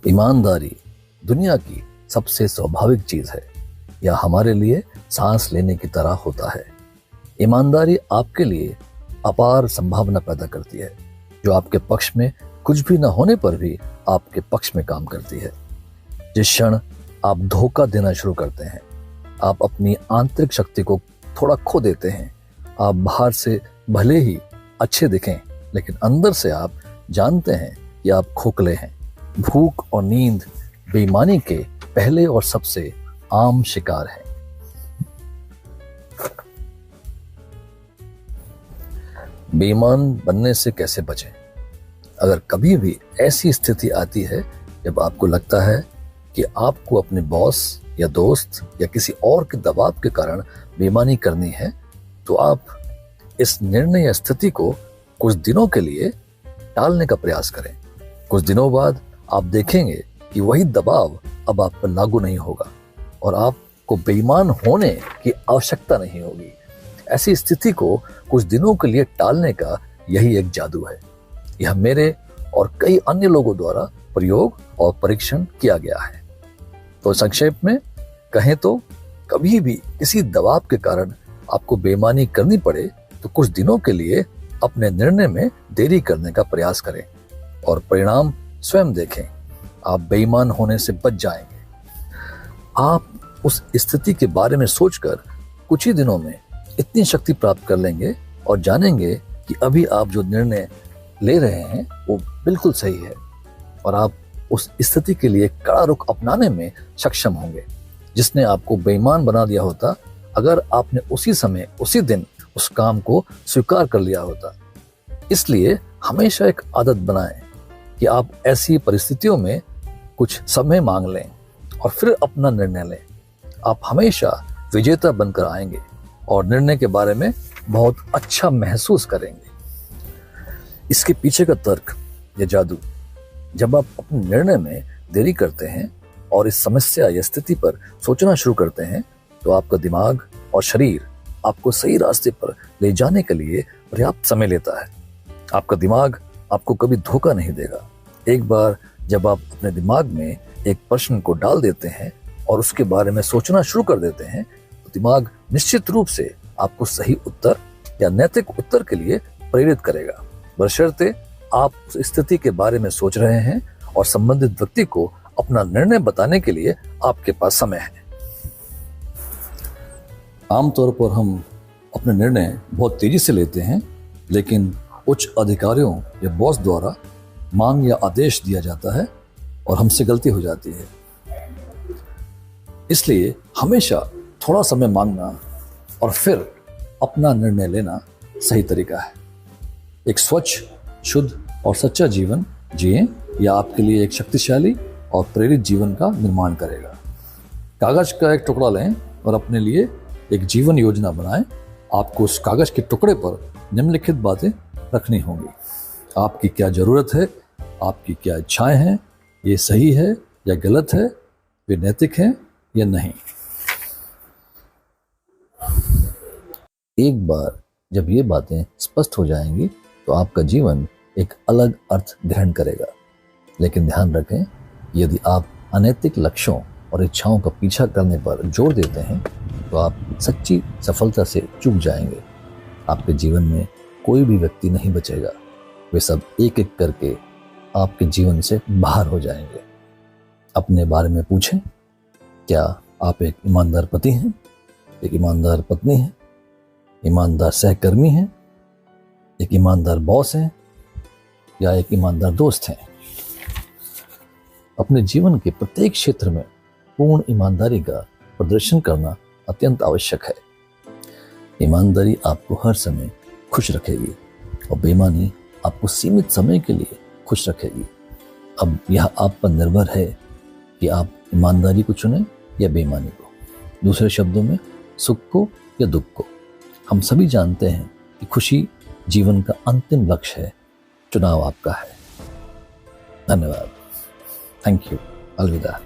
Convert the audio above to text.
ईमानदारी दुनिया की सबसे स्वाभाविक चीज है, या हमारे लिए सांस लेने की तरह होता है। ईमानदारी आपके लिए अपार संभावना पैदा करती है, जो आपके पक्ष में कुछ भी न होने पर भी आपके पक्ष में काम करती है। जिस क्षण आप धोखा देना शुरू करते हैं, आप अपनी आंतरिक शक्ति को थोड़ा खो देते हैं। आप बाहर से भले ही अच्छे दिखें, लेकिन अंदर से आप जानते हैं कि आप खोखले हैं। भूख और नींद बेईमानी के पहले और सबसे आम शिकार है। बेईमान बनने से कैसे बचें? अगर कभी भी ऐसी स्थिति आती है जब आपको लगता है कि आपको अपने बॉस या दोस्त या किसी और के दबाव के कारण बेईमानी करनी है, तो आप इस निर्णय या स्थिति को कुछ दिनों के लिए टालने का प्रयास करें। कुछ दिनों बाद आप देखेंगे कि वही दबाव अब आप पर लागू नहीं होगा और आपको बेईमान होने की आवश्यकता नहीं होगी। ऐसी स्थिति को कुछ दिनों के लिए टालने का यही एक जादू है। यह मेरे और कई अन्य लोगों द्वारा प्रयोग और परीक्षण किया गया है। तो संक्षेप में कहें तो कभी भी किसी दबाव के कारण आपको बेईमानी करनी पड़े तो कुछ दिनों के लिए अपने निर्णय में देरी करने का प्रयास करें और परिणाम स्वयं देखें। आप बेईमान होने से बच जाएंगे। आप उस स्थिति के बारे में सोचकर कुछ ही दिनों में इतनी शक्ति प्राप्त कर लेंगे और जानेंगे कि अभी आप जो निर्णय ले रहे हैं वो बिल्कुल सही है, और आप उस स्थिति के लिए कड़ा रुख अपनाने में सक्षम होंगे। जिसने आपको बेईमान बना दिया होता अगर आपने उसी समय उसी दिन उस काम को स्वीकार कर लिया होता। इसलिए हमेशा एक आदत बनाएं कि आप ऐसी परिस्थितियों में कुछ समय मांग लें और फिर अपना निर्णय लें। आप हमेशा विजेता बनकर आएंगे और निर्णय के बारे में बहुत अच्छा महसूस करेंगे। इसके पीछे का तर्क या जादू, जब आप अपने निर्णय में देरी करते हैं और इस समस्या या स्थिति पर सोचना शुरू करते हैं, तो आपका दिमाग और शरीर आपको सही रास्ते पर ले जाने के लिए पर्याप्त समय लेता है। आपका दिमाग आपको कभी धोखा नहीं देगा। एक बार जब आप अपने दिमाग में एक प्रश्न को डाल देते हैं और उसके बारे में सोचना शुरू कर देते हैं, तो दिमाग निश्चित रूप से आपको सही उत्तर या नैतिक उत्तर के लिए प्रेरित करेगा, बशर्ते आप उस स्थिति के बारे में सोच रहे हैं और संबंधित व्यक्ति को अपना निर्णय बताने के लिए आपके पास समय है। आमतौर पर हम अपने निर्णय बहुत तेजी से लेते हैं, लेकिन उच्च अधिकारियों या बॉस द्वारा मांग या आदेश दिया जाता है और हमसे गलती हो जाती है। इसलिए हमेशा थोड़ा समय मांगना और फिर अपना निर्णय लेना सही तरीका है। एक स्वच्छ, शुद्ध और सच्चा जीवन जिएं, यह आपके लिए एक शक्तिशाली और प्रेरित जीवन का निर्माण करेगा। कागज का एक टुकड़ा लें और अपने लिए एक जीवन योजना बनाएं। आपको उस कागज के टुकड़े पर निम्नलिखित बातें रखनी होंगी। आपकी क्या जरूरत है, आपकी क्या इच्छाएं हैं, ये सही है या गलत है, वे नैतिक हैं या नहीं। एक बार जब ये बातें स्पष्ट हो जाएंगी तो आपका जीवन एक अलग अर्थ ग्रहण करेगा। लेकिन ध्यान रखें, यदि आप अनैतिक लक्ष्यों और इच्छाओं का पीछा करने पर जोर देते हैं तो आप सच्ची सफलता से चूक जाएंगे। आपके जीवन में कोई भी व्यक्ति नहीं बचेगा। वे सब एक एक करके आपके जीवन से बाहर हो जाएंगे। अपने बारे में पूछें, क्या आप एक ईमानदार पति हैं, एक ईमानदार पत्नी हैं, ईमानदार सहकर्मी हैं, एक ईमानदार बॉस हैं या एक ईमानदार दोस्त हैं। अपने जीवन के प्रत्येक क्षेत्र में पूर्ण ईमानदारी का प्रदर्शन करना अत्यंत आवश्यक है। ईमानदारी आपको हर समय खुश रखेगी और बेईमानी आपको सीमित समय के लिए खुश रखेगी। अब यह आप पर निर्भर है कि आप ईमानदारी को चुनें या बेईमानी को। दूसरे शब्दों में, सुख को या दुख को। हम सभी जानते हैं कि खुशी जीवन का अंतिम लक्ष्य है। चुनाव आपका है। धन्यवाद। Thank you. अलविदा।